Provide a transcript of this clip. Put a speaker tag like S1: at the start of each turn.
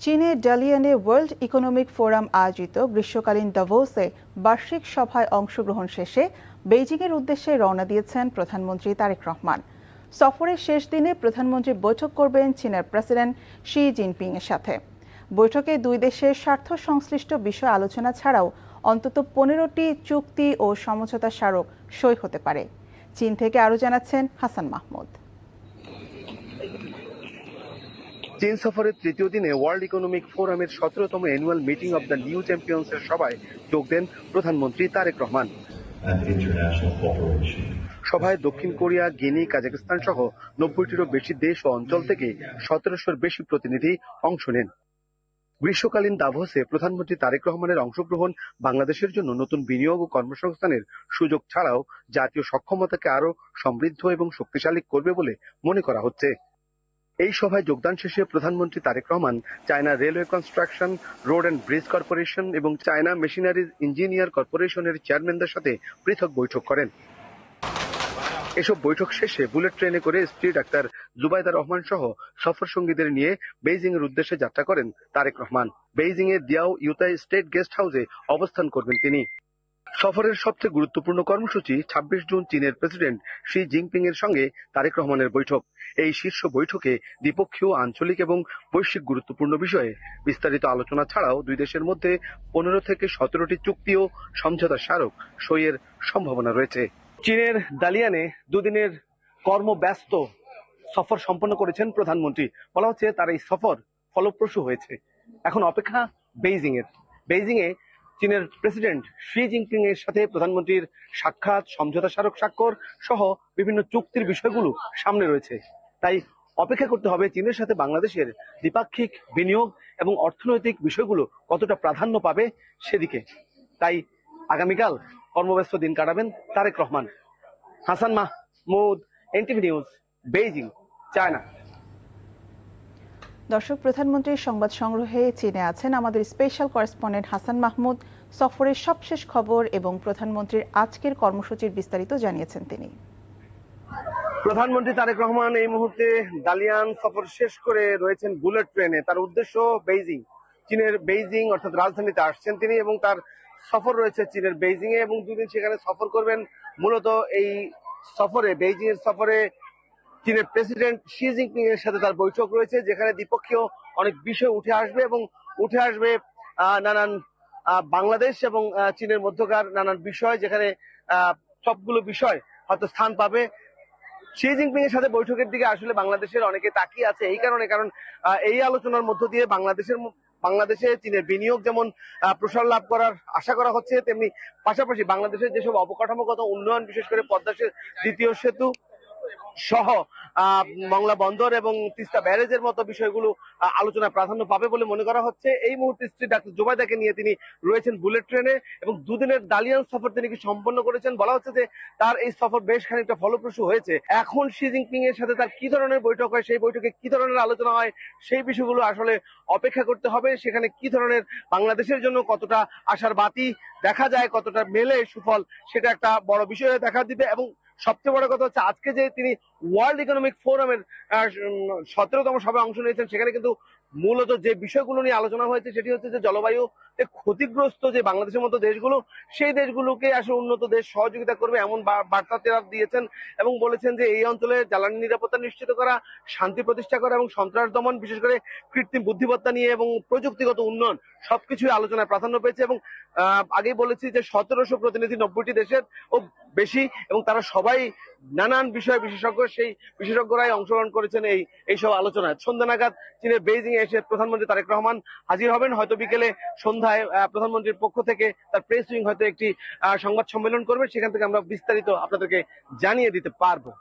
S1: চীনে ডালিয়ানে world economic forum আয়োজিত গ্রীষ্মকালীন দাভোসে বার্ষিক সভায় অংশগ্রহণ শেষে বেইজিংয়ের উদ্দেশ্যে রওনা দিয়েছেন প্রধানমন্ত্রী তারেক রহমান। সফরের শেষ দিনে প্রধানমন্ত্রী বৈঠক করবেন চীনের প্রেসিডেন্ট শি জিনপিং এর সাথে। বৈঠকে দুই দেশের স্বার্থ সংশ্লিষ্ট বিষয় আলোচনা ছাড়াও অন্তত 15টি চুক্তি ও সমঝোতা স্মারক সই হতে পারে। চীন থেকে আরও জানাচ্ছেন হাসান মাহমুদ।
S2: চীন সফরের তৃতীয় দিনে ওয়ার্ল্ড ইকোনমিক ফোরামের 17তম annual meeting of the new champions এর সভায় যোগ দেন প্রধানমন্ত্রী তারেক রহমান। সভায় দক্ষিণ কোরিয়া, গিনি, কাজাখস্তান সহ 90টিরও বেশি দেশ ও অঞ্চল থেকে 1700-র বেশি প্রতিনিধি অংশ নেন। গ্রীষ্মকালীন দাভোসে প্রধানমন্ত্রী তারেক রহমানের অংশগ্রহণ বাংলাদেশের জন্য নতুন বিনিয়োগ ও কর্মসংস্থানের সুযোগ ছাড়াও জাতীয় সক্ষমতাকে আরও সমৃদ্ধ এবং শক্তিশালী করবে বলে মনে করা হচ্ছে। এই সভায় যোগদান শেষে প্রধানমন্ত্রী Tarique Rahman China railway construction, road and bridge corporation এবং চায়না মেশিনারিজ ইঞ্জিনিয়ার কর্পোরেশনের চেয়ারম্যানদের সাথে পৃথক বৈঠক করেন। এসব বৈঠক শেষে বুলেট ট্রেনে করে স্ত্রী ডাক্তার জুবাইদা রহমান সহ সফর সঙ্গীদের নিয়ে বেইজিং এর উদ্দেশ্যে যাত্রা করেন তারেক রহমান। বেইজিং এর দিয়াও ইউতাই স্টেট গেস্ট হাউসে অবস্থান করবেন তিনি। সফরের সবচেয়ে গুরুত্বপূর্ণ কর্মসূচি 26 জুন চীনের প্রেসিডেন্ট শি জিনপিং এর সঙ্গে তারেক রহমানের বৈঠক। এই শীর্ষ বৈঠকে দ্বিপক্ষীয়, আঞ্চলিক এবং বৈশ্বিক গুরুত্বপূর্ণ বিষয়ে বিস্তারিত আলোচনা ছাড়াও দুই দেশের মধ্যে 15 থেকে 17টি চুক্তি ও সমঝোতা স্মারক সইয়ের সম্ভাবনা রয়েছে। চীনের দালিয়ানে দুদিনের কর্মব্যস্ত সফর সম্পন্ন করেছেন প্রধানমন্ত্রী। বলা হচ্ছে তার এই সফর ফলপ্রসূ হয়েছে। এখন অপেক্ষা বেইজিং এ চীনের প্রেসিডেন্ট শি জিনপিং এর সাথে প্রধানমন্ত্রীর সাক্ষাৎ, সমঝোতা স্মারক স্বাক্ষর সহ বিভিন্ন চুক্তির বিষয়গুলো সামনে রয়েছে। তাই অপেক্ষা করতে হবে চীনের সাথে বাংলাদেশের দ্বিপাক্ষিক বিনিয়োগ এবং অর্থনৈতিক বিষয়গুলো কতটা প্রাধান্য পাবে সেদিকে। তাই আগামীকাল কর্মব্যস্ত দিন কাটাবেন Tarique Rahman. Hasan Mahmud, NTV news, Beijing, China.
S1: দর্শক, প্রধানমন্ত্রীর সংবাদ সংগ্রহে চীনে আছেন আমাদের স্পেশাল করেসপন্ডেন্ট হাসান মাহমুদ। সফরের সবশেষ খবর এবং প্রধানমন্ত্রীর আজকের কর্মসূচির বিস্তারিত জানিয়েছেন তিনি।
S2: প্রধানমন্ত্রী তারেক রহমান এই মুহূর্তে দালিয়ান সফর শেষ করে রয়েছেন বুলেট ট্রেনে। তার উদ্দেশ্য বেইজিং, চীনের বেইজিং অর্থাৎ রাজধানীতে আসছেন তিনি এবং তার সফর রয়েছে চীনের বেইজিং এ এবং দুদিন সেখানে সফর করবেন। মূলত এই সফরে, বেইজিং এর সফরে চীনের প্রেসিডেন্ট শি জিনপিং এর সাথে তার বৈঠক রয়েছে, যেখানে দ্বিপক্ষীয় অনেক বিষয় উঠে আসবে এবং উঠে আসবে নানান বাংলাদেশ এবং চীনের মধ্যকার নানান বিষয়, যেখানে সবগুলো বিষয় হয়তো স্থান পাবে। শি জিনপিং এর সাথে বৈঠকের দিকে আসলে বাংলাদেশের অনেকে তাকিয়ে আছে এই কারণে, কারণ এই আলোচনার মধ্য দিয়ে বাংলাদেশে চীনের বিনিয়োগ যেমন প্রসার লাভ করার আশা করা হচ্ছে, তেমনি পাশাপাশি বাংলাদেশের যেসব অবকাঠামোগত উন্নয়ন, বিশেষ করে পদ্মা দ্বিতীয় সেতু সহ মংলা বন্দর এবং তিস্তা ব্যারেজের মতো বিষয়গুলো আলোচনায় প্রাধান্য পাবে বলে মনে করা হচ্ছে। এই মুহূর্তে স্ত্রী ডাক্তার জুবাইদাকে নিয়ে তিনি রয়েছেন বুলেট ট্রেনে এবং দুদিনের দালিয়ান সফর তিনি কি সম্পন্ন করেছেন। বলা হচ্ছে যে তার এই সফর বেশ খানিকটা ফলপ্রসূ হয়েছে। এখন শি জিনপিং এর সাথে তার কি ধরনের বৈঠক হয়, সেই বৈঠকে কি ধরনের আলোচনা হয়, সেই বিষয়গুলো আসলে অপেক্ষা করতে হবে। সেখানে কি ধরনের বাংলাদেশের জন্য কতটা আশার বাতি দেখা যায়, কতটা মেলে সুফল, সেটা একটা বড় বিষয় দেখা দিবে। এবং সবচেয়ে বড় কথা হচ্ছে আজকে যে তিনি ওয়ার্ল্ড ইকোনমিক ফোরামের 17তম সভায় অংশ নিয়েছেন, সেখানে কিন্তু মূলত যে বিষয়গুলো নিয়ে আলোচনা হয়েছে সেটি হচ্ছে যে জলবায়ু ক্ষতিগ্রস্ত যে বাংলাদেশের মতো দেশগুলো, সেই দেশগুলোকে আসলে উন্নত দেশ সহযোগিতা করবে এমন বার্তা তারা দিয়েছেন এবং বলেছেন যে এই অঞ্চলে জ্বালানি নিরাপত্তা নিশ্চিত করা, শান্তি প্রতিষ্ঠা করা এবং সন্ত্রাস দমন, বিশেষ করে কৃত্রিম বুদ্ধিমত্তা নিয়ে এবং প্রযুক্তিগত উন্নয়ন সবকিছুই আলোচনায় প্রাধান্য পেয়েছে। এবং আগেই বলেছি যে 1700 প্রতিনিধি 90টি দেশের ও বেশি, এবং তারা সবাই নানান বিষয়ে বিশেষজ্ঞ, সেই বিশেষজ্ঞরাই অংশগ্রহণ করেছেন এইসব আলোচনায়। সন্ধ্যা নাগাদ চীনের বেইজিং এ এসে প্রধানমন্ত্রী তারেক রহমান হাজির হবেন। হয়তো বিকেলে সন্ধ্যায় প্রধানমন্ত্রীর পক্ষ থেকে তার প্রেস উইং হয়তো একটি সংবাদ সম্মেলন করবে, সেখান থেকে আমরা বিস্তারিত আপনাদেরকে জানিয়ে দিতে পারবো।